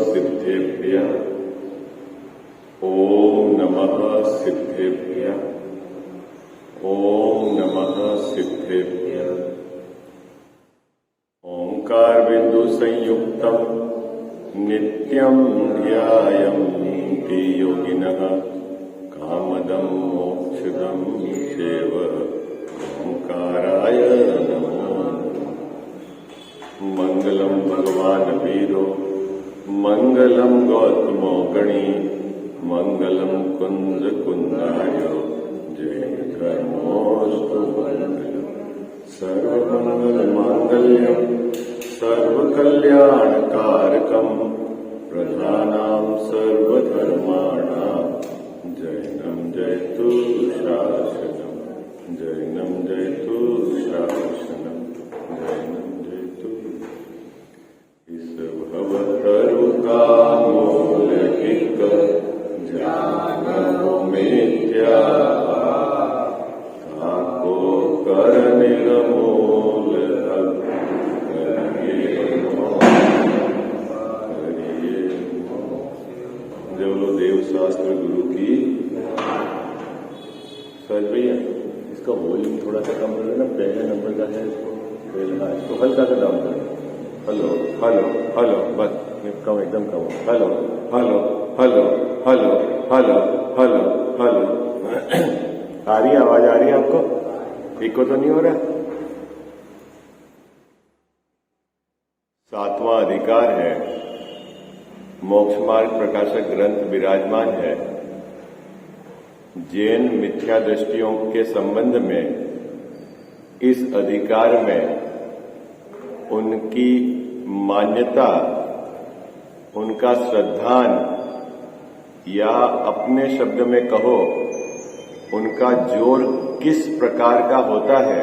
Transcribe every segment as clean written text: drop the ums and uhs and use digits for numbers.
सिद्धेभ्यः ओम नमः सिद्धेभ्यः ओम नमः सिद्धेभ्यः। ओंकार बिंदु संयुक्तम नित्यं ध्यायन्ति योगिनः कामदं मोक्षदं चैव ओंकाराय नमः। मंगलम भगवान वीरो मंगलम गौतमो गणी मंगलम कुंज कुंदायो जय धर्मोस्तु मंगलम सर्वमंगल मांगल्यम सर्वकल्याणकारकम प्रधानां सर्वधर्माणां जैनं जयतु शासनम जैनं जयतु शासनम जैनं जयतु इस भवतरुकामूलहिक ज्ञानो मिथ्या ताको कर निर्मूल बोलो देव शास्त्र गुरु की। सर भैया इसका वॉल्यूम थोड़ा सा कम कर देना, पहले नंबर का है इसको हल्का सा डाउन कर। हेलो हेलो हेलो बस कम एकदम कम। Hello hello hello hello hello hello hello आ रही है आवाज, आ रही है आपको? इको तो नहीं हो रहा? सातवां अधिकार है, मोक्ष मार्ग प्रकाशक ग्रंथ विराजमान है। जैन मिथ्या दृष्टियों के संबंध में इस अधिकार में उनकी मान्यता, उनका श्रद्धान या अपने शब्द में कहो उनका जोर किस प्रकार का होता है,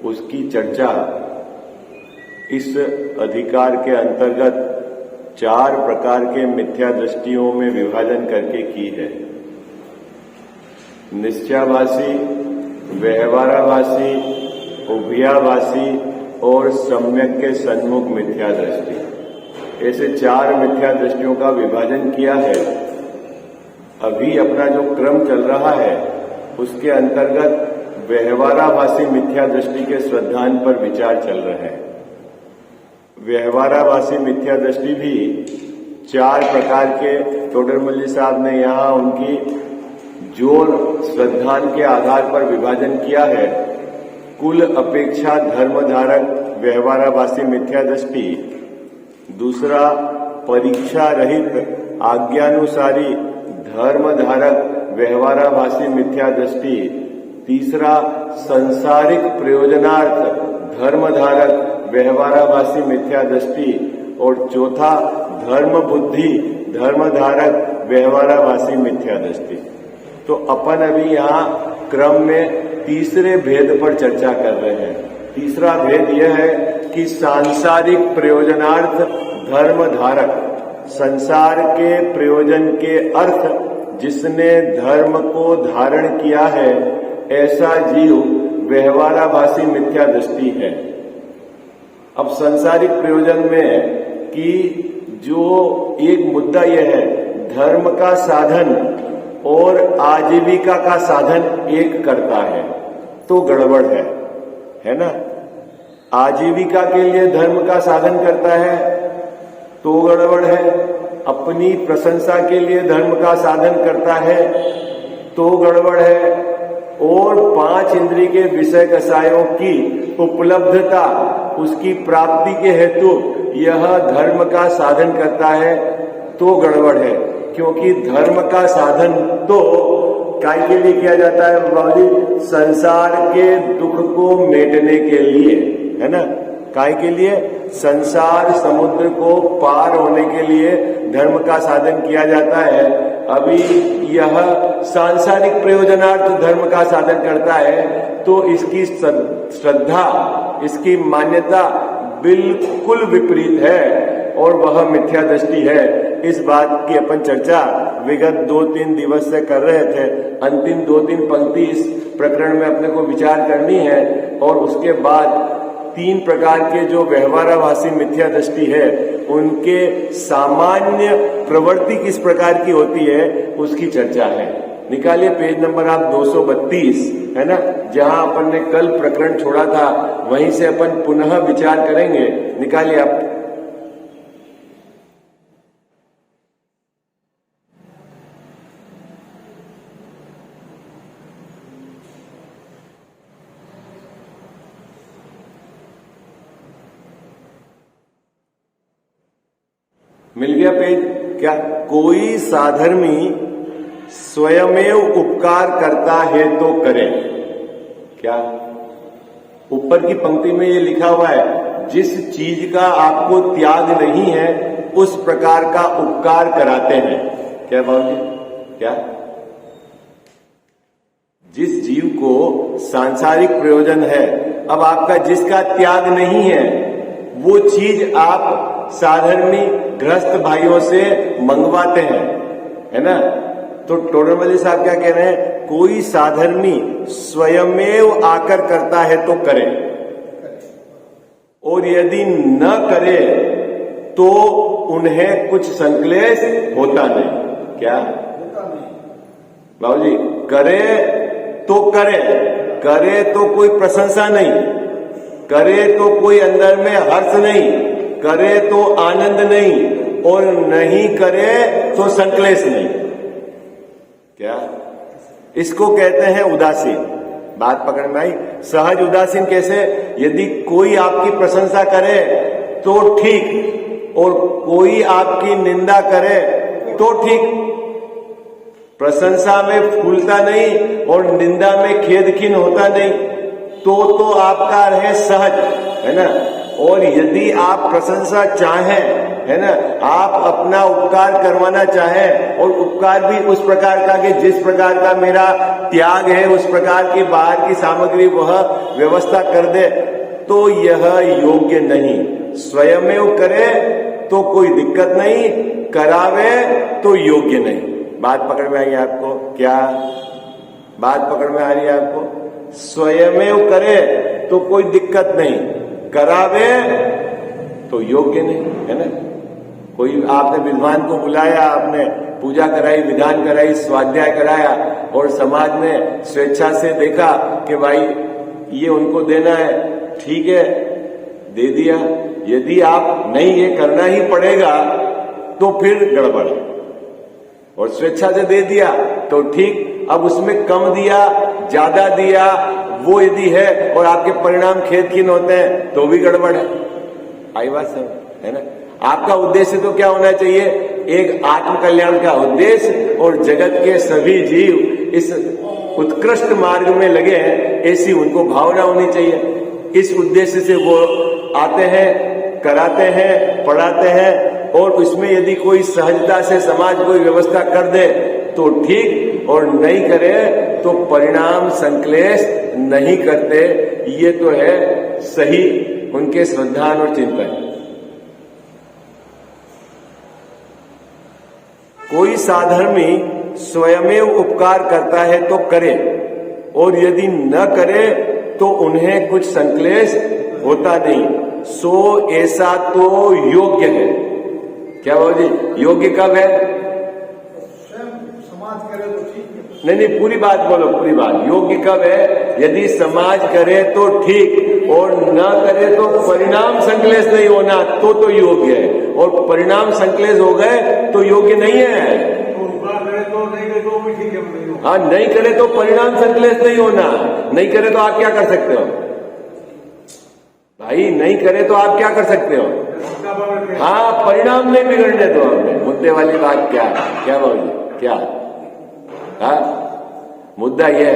उसकी चर्चा इस अधिकार के अंतर्गत 4 प्रकार के मिथ्या दृष्टियों में विभाजन करके की है। निश्चयाभासी, व्यवहाराभासी, उभयाभासी और सम्यक के सन्मुख मिथ्या दृष्टि, ऐसे 4 मिथ्या दृष्टियों का विभाजन किया है। अभी अपना जो क्रम चल रहा है उसके अंतर्गत व्यवहाराभासी मिथ्या दृष्टि के श्रद्धान पर विचार चल रहा है। व्यवहाराभासी मिथ्या दृष्टि भी 4 प्रकार के टोडरमल्ली साहब ने यहाँ उनकी जोर श्रद्धान के आधार पर विभाजन किया है। कुल अपेक्षा धर्मधारक व्यवहाराभासी मिथ्या दृष्टि, दूसरा परीक्षा रहित आज्ञानुसारी धर्मधारक व्यवहाराभासी मिथ्या दृष्टि, तीसरा संसारिक प्रयोजनार्थ धर्मधारक व्यवहाराभासी मिथ्या दृष्टि और चौथा धर्म बुद्धि धर्मधारक व्यवहाराभासी मिथ्या दृष्टि। तो अपन अभी यहाँ क्रम में तीसरे भेद पर चर्चा कर रहे हैं। तीसरा भेद यह है कि सांसारिक प्रयोजनार्थ धर्मधारक, संसार के प्रयोजन के अर्थ जिसने धर्म को धारण किया है ऐसा जीव व्यवहाराभासी मिथ्या दृष्टि है। अब सांसारिक प्रयोजन में कि जो एक मुद्दा यह है, धर्म का साधन और आजीविका का साधन एक करता है तो गड़बड़ है ना? आजीविका के लिए धर्म का साधन करता है तो गड़बड़ है, अपनी प्रशंसा के लिए धर्म का साधन करता है तो गड़बड़ है, और 5 इंद्रिय के विषय कसायों की उपलब्धता उसकी प्राप्ति के हेतु यह धर्म का साधन करता है तो गड़बड़ है। क्योंकि धर्म का साधन तो काय के लिए किया जाता है बाबूजी? संसार के दुख को मेटने के लिए, है ना? काय के लिए? संसार समुद्र को पार होने के लिए धर्म का साधन किया जाता है। अभी यह सांसारिक प्रयोजनार्थ धर्म का साधन करता है तो इसकी श्रद्धा, इसकी मान्यता बिल्कुल विपरीत है और वह मिथ्या दृष्टि है। इस बात की अपन चर्चा विगत 2-3 दिवस से कर रहे थे। अंतिम 2-3 पंक्ति इस प्रकरण में अपने को विचार करनी है और उसके बाद तीन प्रकार के जो व्यवहाराभासी मिथ्या दृष्टि है उनके सामान्य प्रवृत्ति किस प्रकार की होती है उसकी चर्चा है। निकालिए पेज नंबर आप 232, है ना, जहां अपन ने कल प्रकरण छोड़ा था वहीं से अपन पुनः विचार करेंगे। निकालिए आप। मिल गया पेज? क्या कोई साधर्मी स्वयमेव उपकार करता है तो करे? क्या ऊपर की पंक्ति में ये लिखा हुआ है, जिस चीज का आपको त्याग नहीं है उस प्रकार का उपकार कराते हैं। क्या बाबू जी? क्या जिस जीव को सांसारिक प्रयोजन है, अब आपका जिसका त्याग नहीं है वो चीज आप साधर्मी गृहस्थ भाइयों से मंगवाते हैं, है ना। तो टोडरमल साहब क्या कह रहे हैं, कोई साधर्मी स्वयमेव आकर करता है तो करे, और यदि न करे तो उन्हें कुछ संक्लेश होता नहीं। क्या बाबू जी? करे तो करे तो कोई प्रशंसा नहीं, करे तो कोई अंदर में हर्ष नहीं, करे तो आनंद नहीं, और नहीं करे तो संक्लेश नहीं। क्या इसको कहते हैं उदासीन। बात पकड़ में आई? सहज उदासीन कैसे? यदि कोई आपकी प्रशंसा करे तो ठीक, और कोई आपकी निंदा करे तो ठीक। प्रशंसा में फूलता नहीं और निंदा में खेदखीन होता नहीं, तो आपका रहे सहज, है ना। और यदि आप प्रशंसा चाहें, है ना, आप अपना उपकार करवाना चाहें और उपकार भी उस प्रकार का कि जिस प्रकार का मेरा त्याग है उस प्रकार की बाहर की सामग्री वह व्यवस्था कर दे, तो यह योग्य नहीं। स्वयमेव करे तो कोई दिक्कत नहीं, करावे तो योग्य नहीं। बात पकड़ में आई है आपको? क्या बात पकड़ में आ रही है आपको? स्वयमेव करे तो कोई दिक्कत नहीं, करावे तो योग्य नहीं, है ना। कोई आपने विद्वान को बुलाया, आपने पूजा कराई, विधान कराई, स्वाध्याय कराया, और समाज में स्वेच्छा से देखा कि भाई ये उनको देना है, ठीक है, दे दिया। यदि आप नहीं ये करना ही पड़ेगा तो फिर गड़बड़ है, और स्वेच्छा से दे दिया तो ठीक। अब उसमें कम दिया ज्यादा दिया वो यदि है और आपके परिणाम खेदखीन होते हैं तो भी गड़बड़ है। आई बात सब, है ना। आपका उद्देश्य तो क्या होना चाहिए? एक आत्म कल्याण का उद्देश्य, और जगत के सभी जीव इस उत्कृष्ट मार्ग में लगे हैं ऐसी उनको भावना होनी चाहिए। इस उद्देश्य से वो आते हैं, कराते हैं, पढ़ाते हैं, और उसमें यदि कोई सहजता से समाज कोई व्यवस्था कर दे तो ठीक, और नहीं करे तो परिणाम संक्लेश नहीं करते। ये तो है सही उनके श्रद्धान और चिंतन। कोई साधर्मी स्वयमेव उपकार करता है तो करे, और यदि न करे तो उन्हें कुछ संक्लेश होता नहीं, सो ऐसा तो योग्य है। क्या बाबू जी? योग्य कब है? समाज करे तो ठीक है। नहीं, पूरी बात बोलो, पूरी बात। योग्य कब है? यदि समाज करे तो ठीक, और न करे तो परिणाम संक्लेश नहीं होना तो योग्य है, और परिणाम संक्लेश हो गए तो योग्य नहीं है। हाँ, नहीं करे तो परिणाम संक्लेश नहीं होना। नहीं करे तो आप क्या कर सकते हो भाई? नहीं करे तो आप क्या कर सकते हो? हाँ, परिणाम नहीं बिगड़ने दो। हमने मुद्दे वाली बात क्या है? क्या बाबू जी? क्या? हाँ, मुद्दा यह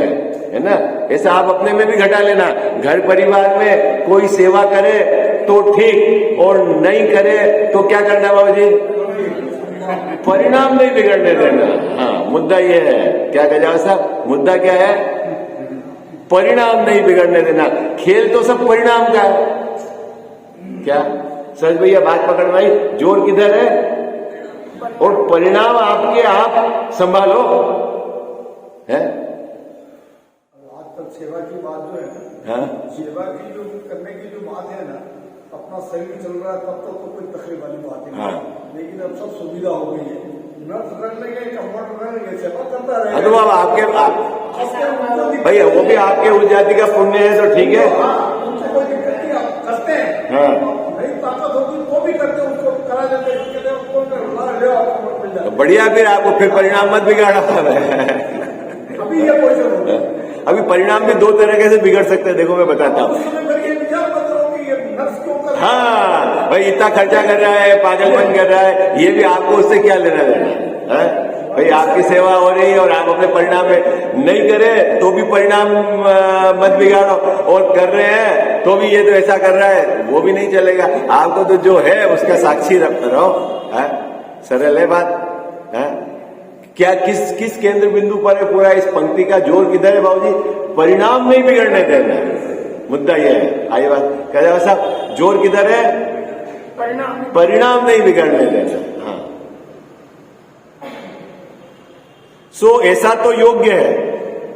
है ना। ऐसा आप अपने में भी घटा लेना। घर परिवार में कोई सेवा करे तो ठीक, और नहीं करे तो क्या करना बाबू जी? परिणाम नहीं बिगड़ने देना। हाँ, मुद्दा यह है। क्या गजाव साहब, मुद्दा क्या है? परिणाम नहीं बिगड़ने देना। खेल तो सब परिणाम का है। क्या सच भैया? बात पकड़ में आई? जोर किधर है? और परिणाम आपके आप संभालो, है। आज तक सेवा की बात जो है, हाँ, सेवा की जो करने की जो बात आते हैं ना, अपना शरीर चल रहा है तब तक तो कोई तकलीफ वाली बात नहीं। हाँ। लेकिन अब सब सुविधा हो गई है, नर्स रख लेंगे, कंपाउंडर रख लेंगे, सेवा करता रहेगा। तो अब आपके भैया वो भी आपके उस जाति का पुण्य है तो ठीक है। उनको कोई दिक्कत नहीं, आप करते हैं। हाँ। नहीं ताकत होती तो भी करते हैं, उसको करा देते हैं, कहते हैं उसको ले आपको मिल जाए। बढ़िया, फिर आपको फिर परिणाम मत बिगाड़ा। अभी ये पोजिशन हो गया। अभी परिणाम भी दो तरीके से बिगड़ सकते हैं, देखो मैं बताता हूँ। हाँ भाई, इतना खर्चा कर रहा है, पागलपन कर रहा है, ये भी आपको उससे क्या लेना देना है? भाई आपकी सेवा हो रही है और आप अपने परिणाम में नहीं करे तो भी परिणाम मत बिगाड़ो, और कर रहे हैं तो भी ये तो ऐसा कर रहा है, वो भी नहीं चलेगा। आपको तो जो है उसका साक्षी रहो। सरल है बात है। क्या किस केंद्र बिंदु पर है पूरा? इस पंक्ति का जोर किधर है बाबूजी? परिणाम नहीं बिगड़ने देना, मुद्दा यह है। आइए बात कह साहब, जोर किधर है? परिणाम नहीं बिगड़ने देना। हाँ, सो ऐसा तो योग्य है।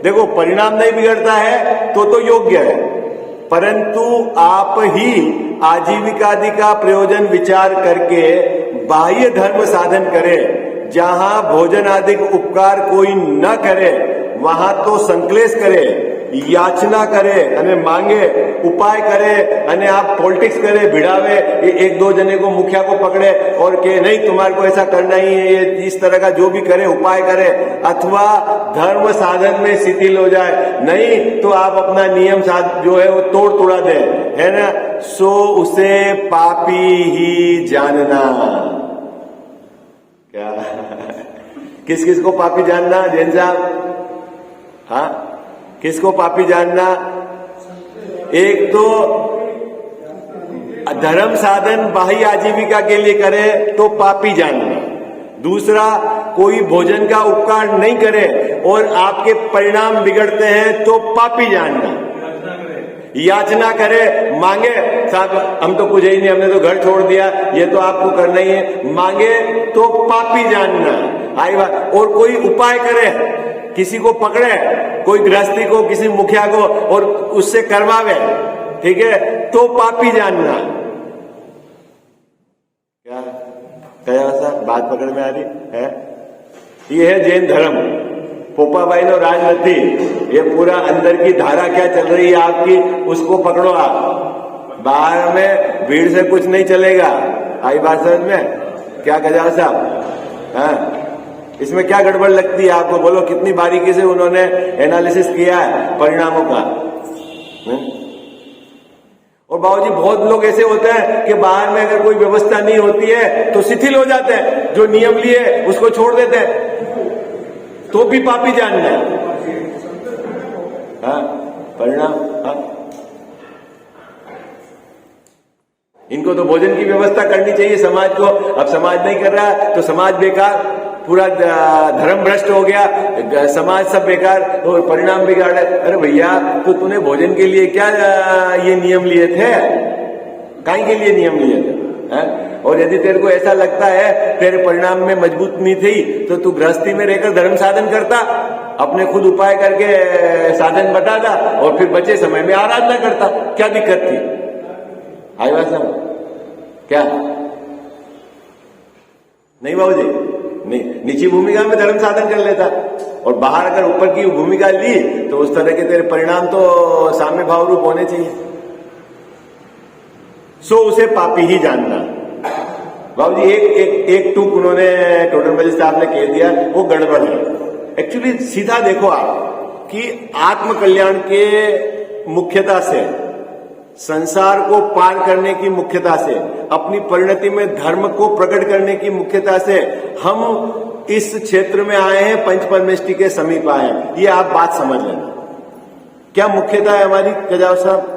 देखो, परिणाम नहीं बिगड़ता है तो योग्य है, परंतु आप ही आजीविकादि का प्रयोजन विचार करके बाह्य धर्म साधन करें। जहां भोजन आदि उपकार कोई न करे वहां तो संकलेश करे, याचना करे અને मांगे, उपाय करे અને आप पॉलिटिक्स करे, भिड़ावे, एक दो जने को मुखिया को पकड़े और के नहीं तुम्हारे को ऐसा करना ही है, ये इस तरह का जो भी करे उपाय करे, अथवा धर्म साधन में शिथिल हो जाए। नहीं तो आप अपना नियम जो है वो तोड़ दे, है ना? सो उसे पापी ही जानना। क्या किस किस को पापी जानना जैन साहब? हाँ, किसको पापी जानना? एक तो धर्म साधन बाह्य आजीविका के लिए करे तो पापी जानना। दूसरा, कोई भोजन का उपकार नहीं करे और आपके परिणाम बिगड़ते हैं तो पापी जानना। याचना करे, मांगे, साहब हम तो कुछ ही नहीं, हमने तो घर छोड़ दिया, ये तो आपको करना ही है, मांगे तो पापी जानना। आई बात। और कोई उपाय करे, किसी को पकड़े, कोई गृहस्थी को, किसी मुखिया को, और उससे करवावे, ठीक है, तो पापी जानना। क्या कहा साहब? बात पकड़ में आ रही है? ये है जैन धर्म। पोपाबाई नो राज नहीं, ये पूरा अंदर की धारा क्या चल रही है आपकी, उसको पकड़ो आप। बाहर में भीड़ से कुछ नहीं चलेगा। आई बात समझ में? क्या कहा साहब? हाँ, इसमें क्या गड़बड़ लगती है आपको? बोलो, कितनी बारीकी से उन्होंने एनालिसिस किया है परिणामों का। और बाबूजी, बहुत लोग ऐसे होते हैं कि बाहर में अगर कोई व्यवस्था नहीं होती है तो शिथिल हो जाते हैं, जो नियम लिए उसको छोड़ देते हैं, तो भी पापी जानना है। हाँ, परिणाम। हाँ, इनको तो भोजन की व्यवस्था करनी चाहिए समाज को। अब समाज नहीं कर रहा तो समाज बेकार, पूरा धर्म भ्रष्ट हो गया, समाज सब बेकार, तो परिणाम बिगाड़े। अरे भैया, तो तूने भोजन के लिए क्या ये नियम लिए थे? काहे के लिए नियम लिए थे? और यदि तेरे को ऐसा लगता है तेरे परिणाम में मजबूत नहीं थी तो तू गृहस्थी में रहकर धर्म साधन करता, अपने खुद उपाय करके साधन बताता और फिर बचे समय में आराधना करता, क्या दिक्कत थी? आई बात समझ? क्या नहीं बाबूजी? नहीं, नीची भूमिका में धर्म साधन कर लेता और बाहर अगर ऊपर की भूमिका ली तो उस तरह के तेरे परिणाम तो साम्य भाव रूप होने चाहिए। सो उसे पापी ही जानना। बाबूजी, एक टूक उन्होंने टोडरमल साहब ने कह दिया, वो गड़बड़ है। एक्चुअली सीधा देखो आप कि आत्म कल्याण के मुख्यता से, संसार को पार करने की मुख्यता से, अपनी परिणति में धर्म को प्रकट करने की मुख्यता से हम इस क्षेत्र में आए हैं, पंचपरमेष्टि के समीप आए हैं। ये आप बात समझ लेना। क्या मुख्यता है हमारी कजाव साहब?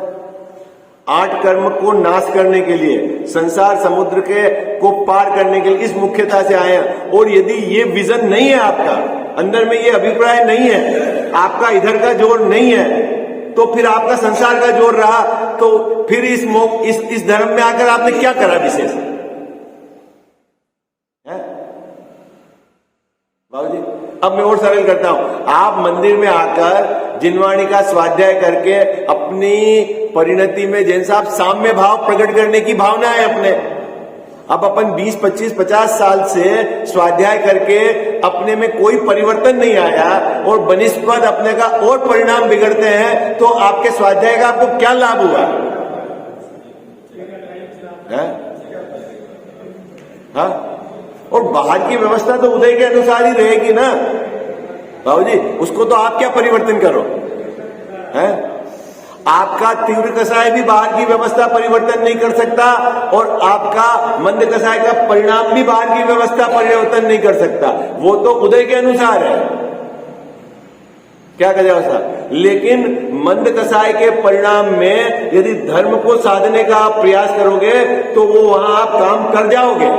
8 कर्म को नाश करने के लिए, संसार समुद्र के को पार करने के लिए इस मुख्यता से आए हैं। और यदि ये विजन नहीं है आपका, अंदर में ये अभिप्राय नहीं है, आपका इधर का जोर नहीं है, तो फिर आपका संसार का जोर रहा, तो फिर इस धर्म में आकर आपने क्या करा विशेष? बाबूजी, अब मैं और सरल करता हूं। आप मंदिर में आकर जिनवाणी का स्वाध्याय करके अपनी परिणति में जैन साहब साम्य भाव प्रकट करने की भावना है अपने। अब अपन 20, 25, 50 साल से स्वाध्याय करके अपने में कोई परिवर्तन नहीं आया और बनिस्पत अपने का और परिणाम बिगड़ते हैं, तो आपके स्वाध्याय का आपको क्या लाभ हुआ है? हाँ? और बाहर की व्यवस्था तो उदय के अनुसार ही रहेगी ना बाबूजी, उसको तो आप क्या परिवर्तन करो है? आपका तीव्र कसाय भी बाहर की व्यवस्था परिवर्तन नहीं कर सकता और आपका मंद कसाय का परिणाम भी बाहर की व्यवस्था परिवर्तन नहीं कर सकता। वो तो उदय के अनुसार है, क्या कहा साहब। लेकिन मंद कसाय के परिणाम में यदि धर्म को साधने का आप प्रयास करोगे तो वो वहां आप काम कर जाओगे,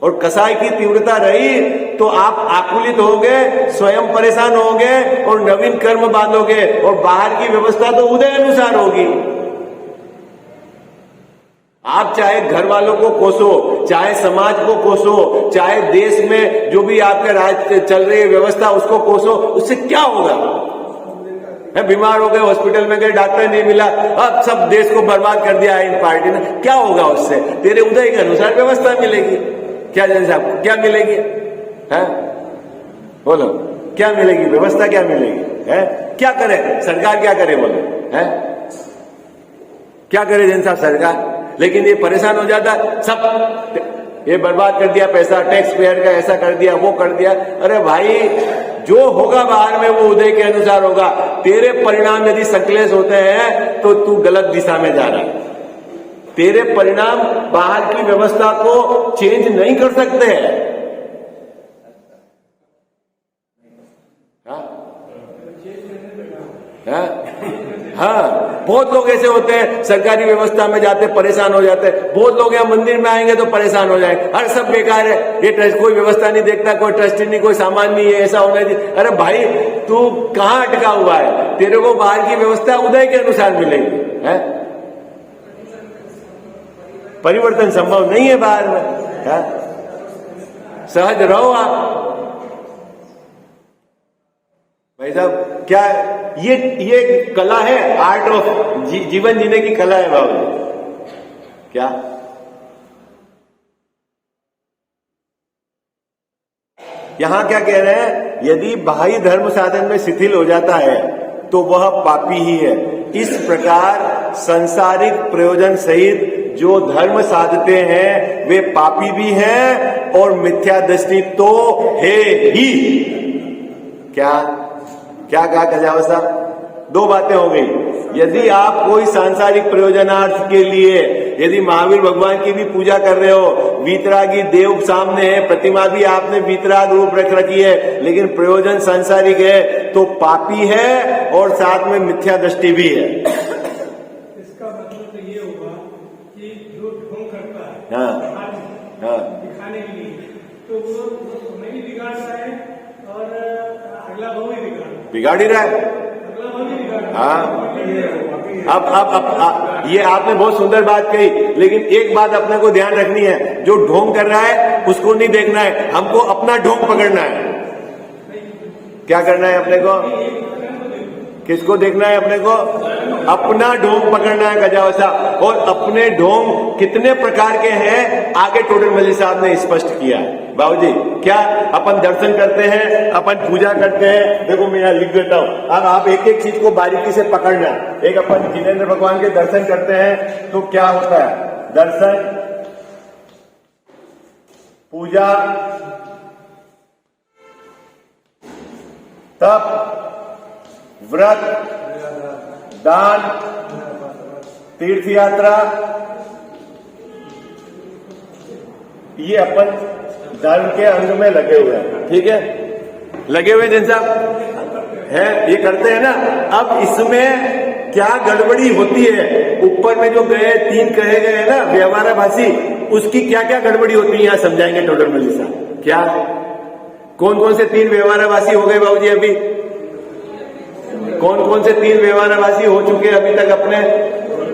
और कसाय की तीव्रता रही तो आप आकुलित होगे, स्वयं परेशान होगे और नवीन कर्म बांधोगे, और बाहर की व्यवस्था तो उदय अनुसार होगी। आप चाहे घर वालों को कोसो, चाहे समाज को कोसो, चाहे देश में जो भी आपके राज चल रही है व्यवस्था उसको कोसो, उससे क्या होगा? है बीमार हो गए, हॉस्पिटल में गए, डॉक्टर नहीं मिला, अब सब देश को बर्बाद कर दिया है इन पार्टी ने, क्या होगा उससे? तेरे उदय के अनुसार व्यवस्था मिलेगी। क्या जैन साहब क्या मिलेगी है? बोलो क्या मिलेगी? व्यवस्था क्या मिलेगी है? क्या करे सरकार, क्या करे बोलो है? क्या करे जैन साहब सरकार? लेकिन ये परेशान हो जाता, सब ये बर्बाद कर दिया पैसा, टैक्स पेयर का ऐसा कर दिया, वो कर दिया। अरे भाई जो होगा बाहर में वो उदय के अनुसार होगा। तेरे परिणाम यदि संकलेश होते हैं तो तू गलत दिशा में जा रहा है। तेरे परिणाम बाहर की व्यवस्था को चेंज नहीं कर सकते हैं। हाँ, बहुत लोग ऐसे होते हैं सरकारी व्यवस्था में जाते परेशान हो जाते हैं। बहुत लोग यहाँ मंदिर में आएंगे तो परेशान हो जाएंगे, अरे सब बेकार है, ये ट्रस्ट कोई व्यवस्था नहीं देखता, कोई ट्रस्टी नहीं, कोई सामान नहीं है, ऐसा होना चाहिए। अरे भाई तू कहाँ अटका हुआ है? तेरे को बाहर की व्यवस्था उदय के अनुसार मिलेगी है? परिवर्तन संभव नहीं है बाहर में है? सहज रहो आप भाई साहब। क्या ये कला है, आर्ट ऑफ जीवन जीने की कला है बाबू। क्या यहां क्या कह रहे हैं? यदि बाह्य धर्म साधन में शिथिल हो जाता है तो वह पापी ही है। इस प्रकार सांसारिक प्रयोजन सहित जो धर्म साधते हैं वे पापी भी हैं और मिथ्या दृष्टि तो है ही। क्या क्या कहा कजावा साहब? दो बातें हो गई। यदि आप कोई सांसारिक प्रयोजनार्थ के लिए यदि महावीर भगवान की भी पूजा कर रहे हो, वीतरागी देव सामने है, प्रतिमा भी आपने वीतराग रूप रख रखी है, लेकिन प्रयोजन सांसारिक है तो पापी है और साथ में मिथ्या दृष्टि भी है। इसका मतलब तो ये होगा कि जो ढोंग करता है हाँ दिखाने के लिए, तो वो समय भी बिगाड़ता है और अगला भाव भी बिगाड़ ही रहा है। हाँ, अब ये आपने बहुत सुंदर बात कही, लेकिन एक बात अपने को ध्यान रखनी है, जो ढोंग कर रहा है उसको नहीं देखना है, हमको अपना ढोंग पकड़ना है। क्या करना है अपने को? किसको देखना है अपने को? अपना ढोंग पकड़ना है गजावा साहब। और अपने ढोंग कितने प्रकार के हैं आगे टोडरमल साहब ने स्पष्ट किया है। बाबूजी क्या अपन दर्शन करते हैं, अपन पूजा करते हैं, देखो मैं यहाँ लिख देता हूँ, अब आप एक एक चीज को बारीकी से पकड़ना। एक अपन जिनेंद्र भगवान के दर्शन करते हैं तो क्या होता है? दर्शन, पूजा, तप, व्रत, दान, तीर्थ यात्रा, ये अपन धर्म के अंग में लगे हुए हैं। ठीक है, लगे हुए जैन साहब है, ये करते हैं ना। अब इसमें क्या गड़बड़ी होती है? ऊपर में जो गए 3 कहे गए ना व्यवहाराभासी, उसकी क्या क्या गड़बड़ी होती है यहाँ समझाएंगे टोडरमल साहब। क्या कौन कौन से 3 व्यवहाराभासी हो गए बाबूजी? अभी कौन कौन से 3 व्यवहाराभासी हो चुके हैं अभी तक अपने?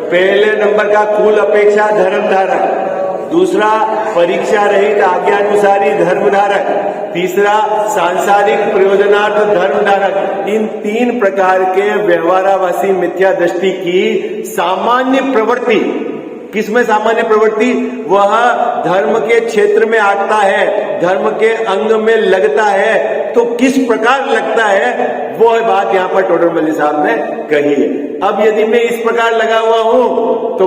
पहले नंबर का कुल अपेक्षा धर्म धारक, दूसरा परीक्षा रहित आज्ञानुसारी धर्म धारक, तीसरा सांसारिक प्रयोजनार्थ धर्म धारक। इन 3 प्रकार के व्यवहारावासी मिथ्या दृष्टि की सामान्य प्रवृत्ति, किसमें सामान्य प्रवृत्ति? वह धर्म के क्षेत्र में आता है, धर्म के अंग में लगता है, तो किस प्रकार लगता है वो बात यहां पर टोडरमल साहब ने कही है। अब यदि मैं इस प्रकार लगा हुआ हूं तो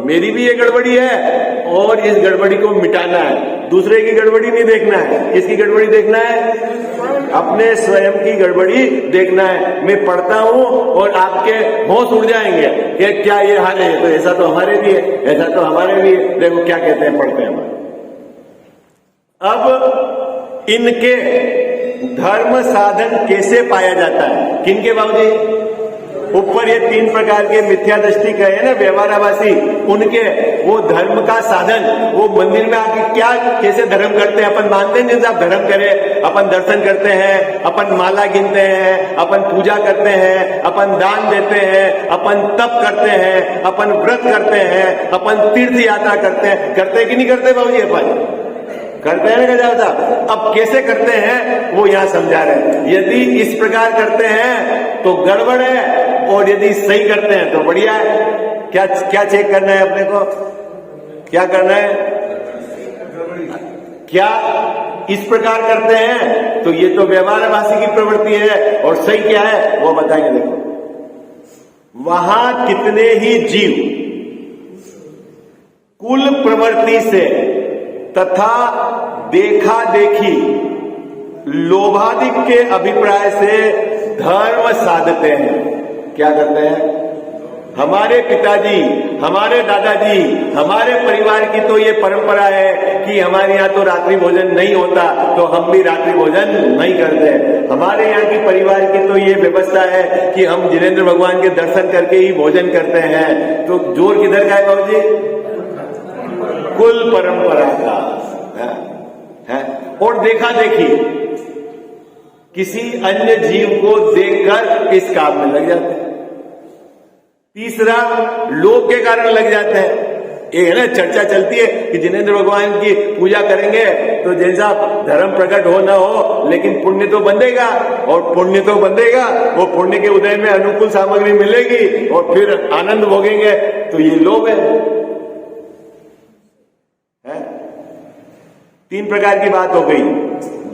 मेरी भी ये गड़बड़ी है और इस गड़बड़ी को मिटाना है, दूसरे की गड़बड़ी नहीं देखना है। किसकी गड़बड़ी देखना है? अपने स्वयं की गड़बड़ी देखना है। मैं पढ़ता हूं और आपके होश उड़ जाएंगे कि क्या ये हाल है, तो ऐसा तो हमारे भी है, ऐसा तो हमारे भी है। देखो क्या कहते हैं, पढ़ते हैं हमारे। अब इनके धर्म साधन कैसे पाया जाता है? किनके बाबूजी? ऊपर ये 3 प्रकार के मिथ्या दृष्टि कहे ना व्यवहारावासी, उनके वो धर्म का साधन, वो मंदिर में आके क्या कैसे धर्म करते हैं? अपन मानते हैं जैसे आप धर्म करें, अपन दर्शन करते हैं, अपन माला गिनते हैं, अपन पूजा करते हैं, अपन दान देते हैं, अपन तप करते हैं, अपन व्रत करते हैं, अपन तीर्थ यात्रा करते हैं कि नहीं करते बाबूजी? अपन करते हैं ना गजा। अब कैसे करते हैं वो यहां समझा रहे हैं। यदि इस प्रकार करते हैं तो गड़बड़ है, और यदि सही करते हैं तो बढ़िया है। क्या क्या चेक करना है अपने को? क्या करना है? क्या इस प्रकार करते हैं तो ये तो व्यवहारवासी की प्रवृत्ति है, और सही क्या है वो बताएंगे। देखो वहां कितने ही जीव कुल प्रवृत्ति से तथा देखा देखी लोभाधिक के अभिप्राय से धर्म साधते हैं। क्या करते हैं? हमारे पिताजी, हमारे दादाजी, हमारे परिवार की तो ये परंपरा है कि हमारे यहाँ तो रात्रि भोजन नहीं होता, तो हम भी रात्रि भोजन नहीं करते। हमारे यहाँ की परिवार की तो ये व्यवस्था है कि हम जिनेंद्र भगवान के दर्शन करके ही भोजन करते हैं। तो जोर किधर का है बाबूजी? कुल परंपरा का है। और देखा देखी किसी अन्य जीव को देखकर इस काम में लग जाते हैं। तीसरा लोभ के कारण लग जाते हैं। ये है ना चर्चा चलती है कि जिनेंद्र भगवान की पूजा करेंगे तो जैसा धर्म प्रकट हो ना हो, लेकिन पुण्य तो बंधेगा, और पुण्य तो बंधेगा, वो पुण्य के उदय में अनुकूल सामग्री मिलेगी और फिर आनंद भोगेंगे। तो ये लोभ है। 3 प्रकार की बात हो गई।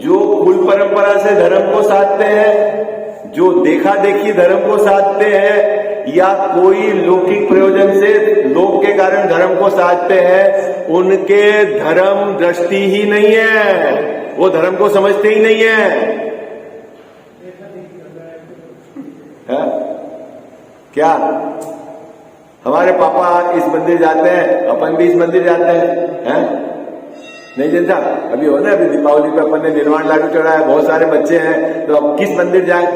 जो कुल परंपरा से धर्म को साधते हैं, जो देखा देखी धर्म को साधते हैं, या कोई लौकिक प्रयोजन से लोभ के कारण धर्म को साधते हैं, उनके धर्म दृष्टि ही नहीं है, वो धर्म को समझते ही नहीं है। क्या हमारे पापा इस मंदिर जाते हैं, अपन भी इस मंदिर जाते हैं? नहीं जनता अभी हो ना, अभी दीपावली पे अपन ने निर्वाण लाडू चढ़ाया, बहुत सारे बच्चे हैं, तो अब किस मंदिर जाए?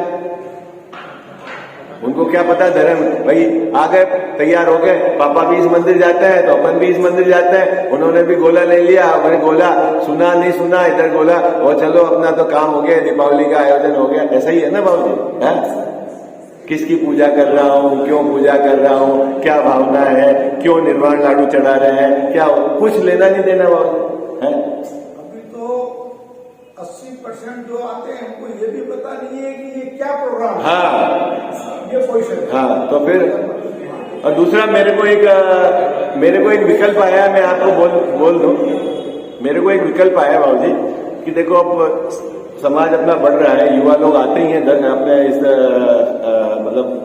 उनको क्या पता धर्म? भाई आ गए, तैयार हो गए, पापा भी इस मंदिर जाते हैं तो अपन भी इस मंदिर जाते हैं। उन्होंने भी गोला ले लिया, मैंने गोला सुना नहीं सुना, इधर गोला, और चलो अपना तो काम हो गया, दीपावली का आयोजन हो गया। ऐसा ही है ना बाबूजी? है किसकी पूजा कर रहा हूँ, क्यों पूजा कर रहा हूँ, क्या भावना है, क्यों निर्वाण लाडू चढ़ा रहे हैं, क्या कुछ लेना नहीं देना बाबू है? अभी तो 80% जो आते हैं उनको ये भी पता नहीं है कि ये क्या प्रोग्राम है। हाँ ये क्वेश्चन। हाँ तो फिर, और दूसरा मेरे को एक विकल्प आया, मैं आपको बोल दूं। मेरे को एक विकल्प आया बाबूजी कि देखो अब समाज अपना बढ़ रहा है, युवा लोग आते ही हैं अपने इस मतलब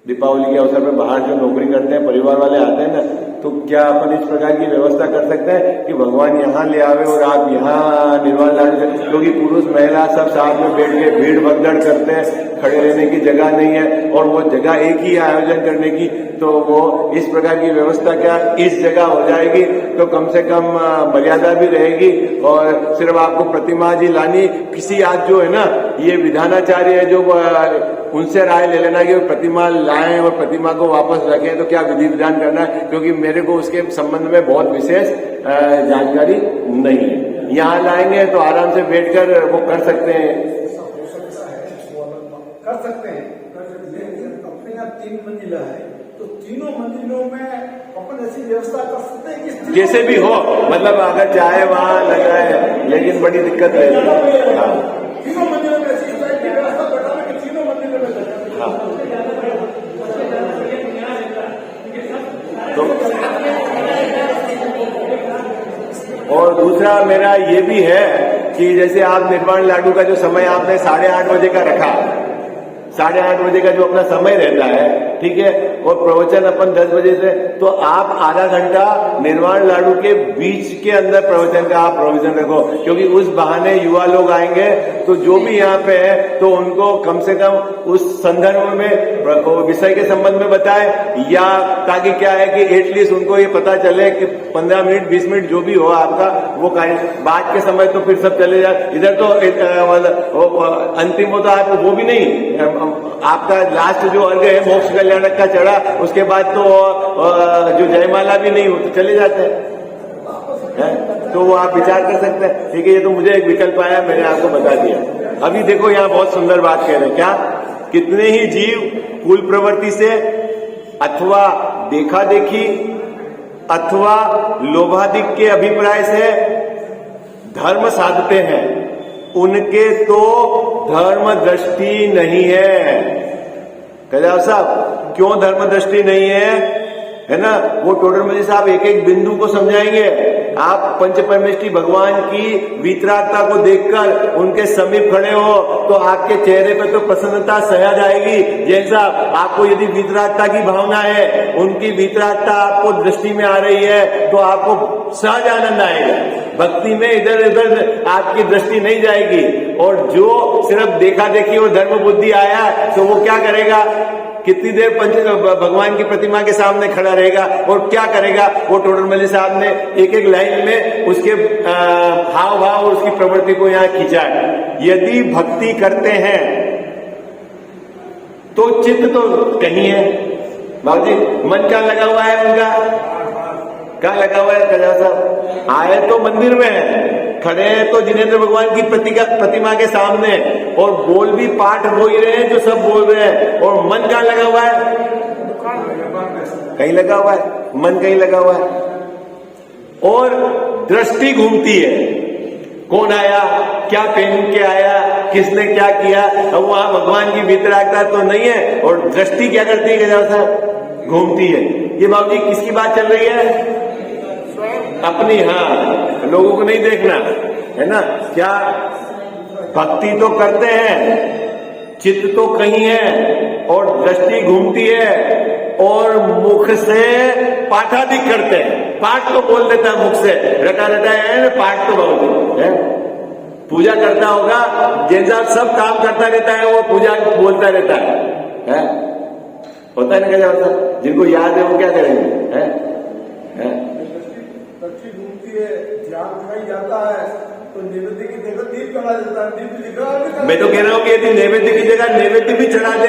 दीपावली के अवसर पर बाहर जो नौकरी करते हैं, परिवार वाले आते हैं ना, तो क्या अपन इस प्रकार की व्यवस्था कर सकते हैं कि भगवान यहाँ ले आवे और आप यहाँ निर्वाण लाडू, क्योंकि पुरुष महिला सब साथ में बैठ के भीड़ भगदड़ करते हैं, खड़े रहने की जगह नहीं है, और वो जगह एक ही आयोजन करने की, तो वो इस प्रकार की व्यवस्था क्या इस जगह हो जाएगी तो कम से कम मर्यादा भी रहेगी, और सिर्फ आपको प्रतिमा जी लानी, किसी आज जो है ना ये विधानाचार्य है जो उनसे राय ले लेना कि प्रतिमा लाएं और प्रतिमा को वापस रखें, तो क्या विधि विधान करना है, क्योंकि मेरे को उसके संबंध में बहुत विशेष जानकारी नहीं है। यहाँ लाएंगे तो आराम से बैठकर वो कर सकते हैं, कर सकते हैं। अपने यहाँ 3 मंजिला है, तो तीनों मंदिरों में अपन ऐसी व्यवस्था कर सकते हैं कि जैसे भी हो, मतलब अगर चाहे वहां लगाए, लेकिन बड़ी दिक्कत है। हाँ तीनों मंदिरों में ऐसी टाइप की व्यवस्था बैठा कि तीनों मंदिरों में लगाए। हाँ तो और दूसरा मेरा ये भी है कि जैसे आप निर्वाण लाडू का जो समय आपने 8:30 बजे का रखा, 8:30 बजे का जो अपना समय रहता है, ठीक है, और प्रवचन अपन 10 बजे से, तो आप आधा घंटा निर्वाण लाडू के बीच के अंदर प्रवचन का आप प्रोविजन रखो, क्योंकि उस बहाने युवा लोग आएंगे तो जो भी यहाँ पे है तो उनको कम से कम उस संदर्भ में विषय के संबंध में बताए, या ताकि क्या है कि एटलीस्ट उनको ये पता चले कि 15 मिनट 20 मिनट जो भी हो आपका वो कार्य, बाद के समय तो फिर सब चले जाए। इधर तो अंतिम हो तो आप वो भी नहीं, आपका लास्ट जो अर्घ है मोक्ष कल्याणक का चढ़ा, उसके बाद तो जो जयमाला भी नहीं हो तो चले जाते हैं, तो वो आप विचार कर सकते हैं। ठीक है, ये तो मुझे एक विकल्प आया, मैंने आपको बता दिया। अभी देखो यहाँ बहुत सुंदर बात कह रहे हैं, क्या कितने ही जीव कुल प्रवृत्ति से अथवा देखा देखी अथवा लोभाधिक के अभिप्राय से धर्म साधते हैं, उनके तो धर्म दृष्टि नहीं है। कल्याण साहब, क्यों धर्म दृष्टि नहीं है ना? वो टोडरमल जी साहब एक एक बिंदु को समझाएंगे। आप पंच परमेष्ठी भगवान की वितरागता को देखकर उनके समीप खड़े हो तो आपके चेहरे पे तो प्रसन्नता सया जाएगी। जैन साहब, आपको यदि वितरागता की भावना है, उनकी वितरागता आपको दृष्टि में आ रही है तो आपको सहज आनंद आएगा। भक्ति में इधर उधर आपकी दृष्टि नहीं जाएगी। और जो सिर्फ देखा देखी और धर्म बुद्धि आया तो वो क्या करेगा? कितनी देर भगवान की प्रतिमा के सामने खड़ा रहेगा और क्या करेगा? वो टोडरमल साहब ने एक एक लाइन में उसके हाव भाव और उसकी प्रवृत्ति को यहाँ खींचा है। यदि भक्ति करते हैं तो चित्त तो कहीं है। बाबू जी, मन क्या लगा हुआ है उनका? क्या लगा हुआ है कल्याण साहब? आए तो मंदिर में, खड़े हैं तो जिनेंद्र भगवान की प्रतिमा के सामने, और बोल भी पाठ हो ही रहे हैं जो सब बोल रहे हैं, और मन कहाँ लगा हुआ है? कहीं लगा हुआ है, मन कहीं लगा हुआ है, और दृष्टि घूमती है। कौन आया, क्या पहन के आया, किसने क्या किया, अब वहां भगवान की वितरागता तो नहीं है, और दृष्टि क्या करती है कल्याण साहब? घूमती है। ये बाबू जी किसकी बात चल रही है? अपनी। हाँ, लोगों को नहीं देखना है ना। क्या भक्ति तो करते हैं, चित्त तो कहीं है, और दृष्टि घूमती है, और मुख से पाठाधिक करते हैं। पाठ तो बोल देता है मुख से, रटा रटा है, पाठ तो बहुत है। पूजा करता होगा, जैसा सब काम करता रहता है वो पूजा बोलता रहता है? होता है ना? क्या होता है? जिनको याद है वो क्या करेंगे? ध्यान कहीं जाता है तो नैवेद्य की जगह दीप चढ़ा देता है, दीप दिखा। मैं तो कह रहा हूँ कि यदि नैवेद्य की जगह नैवेद्य भी चढ़ा दे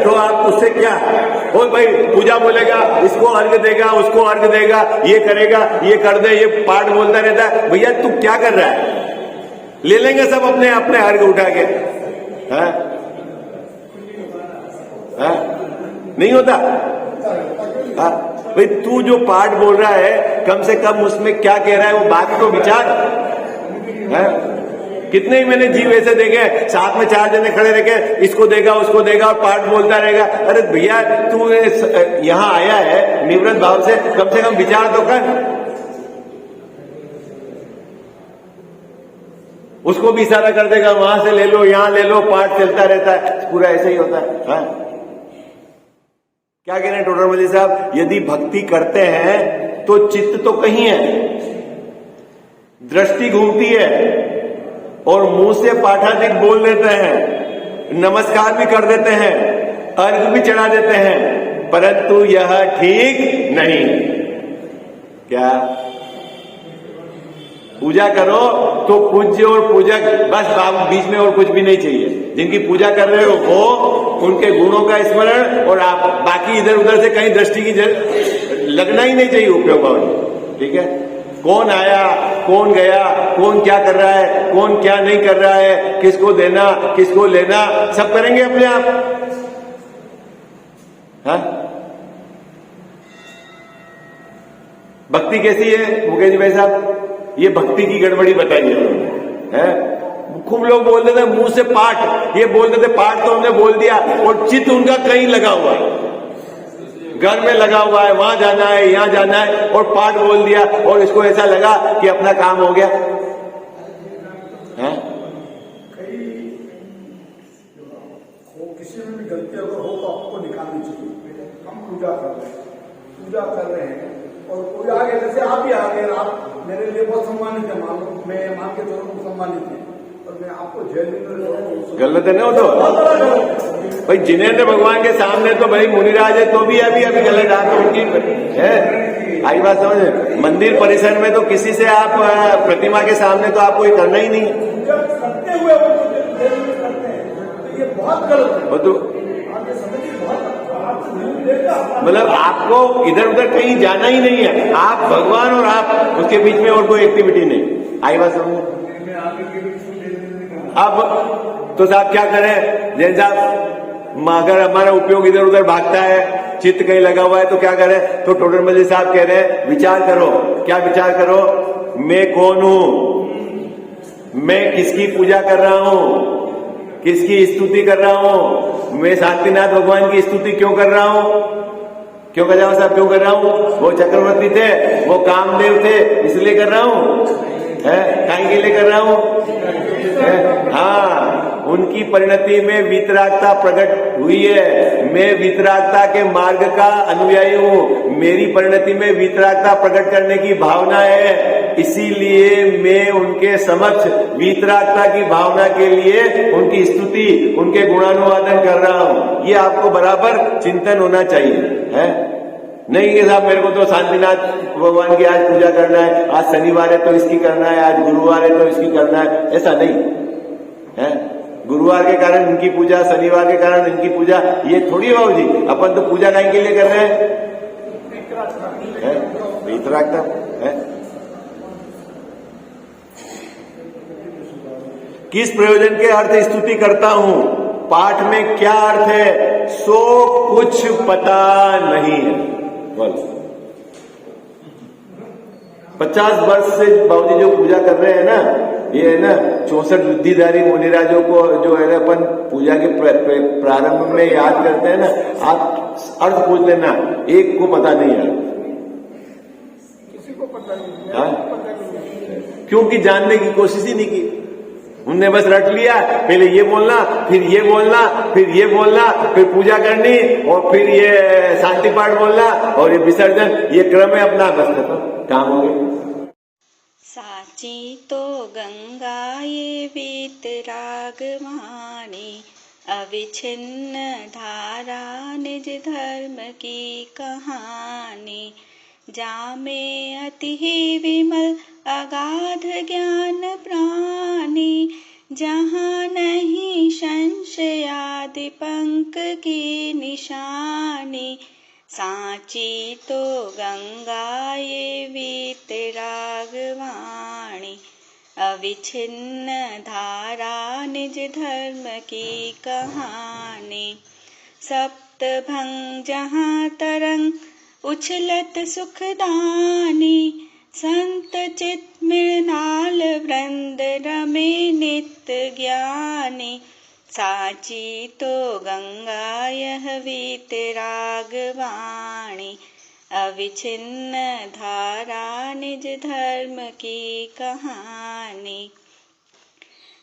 तो आप उससे क्या? ओ भाई, पूजा बोलेगा, इसको अर्घ देगा, उसको अर्घ देगा, ये करेगा, ये कर दे, ये पाठ बोलता रहता है। भैया तू क्या कर रहा है? ले लेंगे सब अपने अपने अर्घ उठा के। नहीं होता? भाई तू जो पाठ बोल रहा है, कम से कम उसमें क्या कह रहा है वो बात तो विचार है। कितने ही मैंने जीव ऐसे देखे, साथ में 4 जने खड़े रह के इसको देगा उसको देगा और पाठ बोलता रहेगा। अरे भैया, तू यहाँ आया है निवृत्त भाव से कम विचार तो कर। उसको भी इशारा कर देगा, वहां से ले लो, यहां ले लो, पाठ चलता रहता है, पूरा ऐसा ही होता है। हाँ? क्या कह रहे हैं टोडरमल जी साहब? यदि भक्ति करते हैं तो चित्त तो कहीं है, दृष्टि घूमती है, और मुंह से पाठाधिक बोल देते हैं, नमस्कार भी कर देते हैं, अर्घ भी चढ़ा देते हैं, परंतु यह ठीक नहीं। क्या? पूजा करो तो पूज्य और पूजक, बस बीच में और कुछ भी नहीं चाहिए। जिनकी पूजा कर रहे हो वो, उनके गुणों का स्मरण, और आप बाकी इधर उधर से कहीं दृष्टि की लगना ही नहीं चाहिए उपयोग भाव। ठीक है? कौन आया, कौन गया, कौन क्या कर रहा है, कौन क्या नहीं कर रहा है, किसको देना, किसको लेना, सब करेंगे अपने आप। हाँ? भक्ति कैसी है मुकेश भाई साहब? ये भक्ति की गड़बड़ी बताई है उन्होंने, है? खूब लोग बोलते थे मुंह से पाठ, ये बोलते थे पाठ तो हमने बोल दिया, और चित्त उनका कहीं लगा हुआ है, घर में लगा हुआ है, वहां जाना है, यहां जाना है, और पाठ बोल दिया और इसको ऐसा लगा कि अपना काम हो गया, है? किसी में भी गलती अगर हो तो आपको निकालनी चाहिए। हम पूजा कर रहे हैं और कोई आगे, जैसे आप ही आगे, आप मेरे लिए बहुत सम्मानित है, मान लो मैं मान के चलो सम्मानित है, और मैं आपको जेल में गलत है ना वो तो भाई, जिनेंद्र भगवान के सामने तो भाई मुनिराज है तो भी अभी गलत आप तो उनकी है, आई बात समझ। मंदिर परिसर में तो किसी से आप प्रतिमा के सामने तो आपको ये करना ही नहीं है, करते हुए ये बहुत गलत है। वो तो मतलब आपको इधर उधर कहीं जाना ही नहीं है, आप भगवान और आप उसके बीच में और कोई एक्टिविटी नहीं, आई बात समझ। अब तो साहब क्या करें, जैन साहब अगर हमारा उपयोग इधर उधर भागता है, चित्त कहीं लगा हुआ है तो क्या करें? तो टोडर मल्ली साहब कह रहे हैं विचार करो। क्या विचार करो? मैं कौन हूं, मैं किसकी पूजा कर रहा हूं, किसकी स्तुति कर रहा हूं, मैं शांतिनाथ भगवान की स्तुति क्यों कर रहा हूं? क्यों गजावा साहब क्यों कर रहा हूं? वो चक्रवर्ती थे, वो कामदेव थे, इसलिए कर रहा हूं, है? काहे के लिए कर रहा हूं? हाँ, उनकी परिणति में वीतरागता प्रकट हुई है, मैं वीतरागता के मार्ग का अनुयायी हूं, मेरी परिणति में वीतरागता प्रकट करने की भावना है, इसीलिए मैं उनके समक्ष वीतरागता की भावना के लिए उनकी स्तुति, उनके गुणानुवादन कर रहा हूं। ये आपको बराबर चिंतन होना चाहिए, है? नहीं कि साहब मेरे को तो शांतिनाथ भगवान की आज पूजा करना है, आज शनिवार है तो इसकी करना है, आज गुरुवार है तो इसकी करना है, ऐसा नहीं है। गुरुवार के कारण इनकी पूजा, शनिवार के कारण इनकी पूजा, ये थोड़ी बाबू जी अपन तो पूजा काहे के लिए कर रहे हैं? वीतरागता है। किस प्रयोजन के अर्थ स्तुति करता हूं, पाठ में क्या अर्थ है, सो कुछ पता नहीं है। बस 50 वर्ष से बाबूजी जो पूजा कर रहे हैं ना, ये है ना 64 बुद्धिधारी मुनिराजों को जो है ना अपन पूजा के प्रारंभ में याद करते हैं ना, आप अर्थ पूछ लेना, एक को पता नहीं है, किसी को पता नहीं, क्योंकि जानने की कोशिश ही नहीं की, उनने बस रट लिया, पहले ये बोलना, फिर ये बोलना, फिर ये बोलना, फिर पूजा करनी, और फिर ये शांति पाठ बोलना, और ये विसर्जन, ये क्रम है अपना, बस खत्म, काम हो गया। साची तो गंगा ये वीतराग वाणी, अविच्छिन्न धारा निज धर्म की कहानी, जामे अति ही विमल अगाध ज्ञान प्राणी, जहाँ नहीं संशयादि पंक की निशानी, साची तो गंगा ये वीतराग वाणी, अविच्छिन्न धारा निज धर्म की कहानी, सप्तभंग जहाँ तरंग उछलत सुखदानी, संत चित मृणाल वृंद रमे नित्य ज्ञानी, साची तो गंगा यह वीतराग वाणी, अविच्छिन्न धारा निज धर्म की कहानी,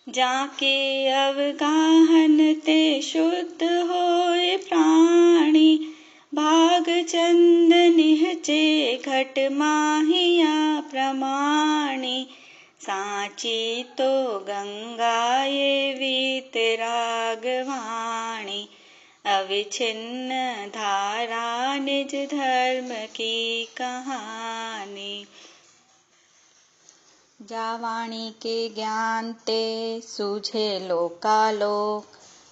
जाके अवगाहन ते शुद्ध होए प्राणी, भाग चंद निहचे घट माहिया प्रमाणी, साची तो गंगा ये वीतराग वाणी, अविच्छिन्न धारा निज धर्म की कहानी, जावाणी के ज्ञान ते सूझे लोकालोक,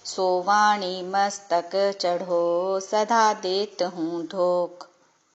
सो वाणी मस्तक चढ़ो सदा देत हूँ धोख,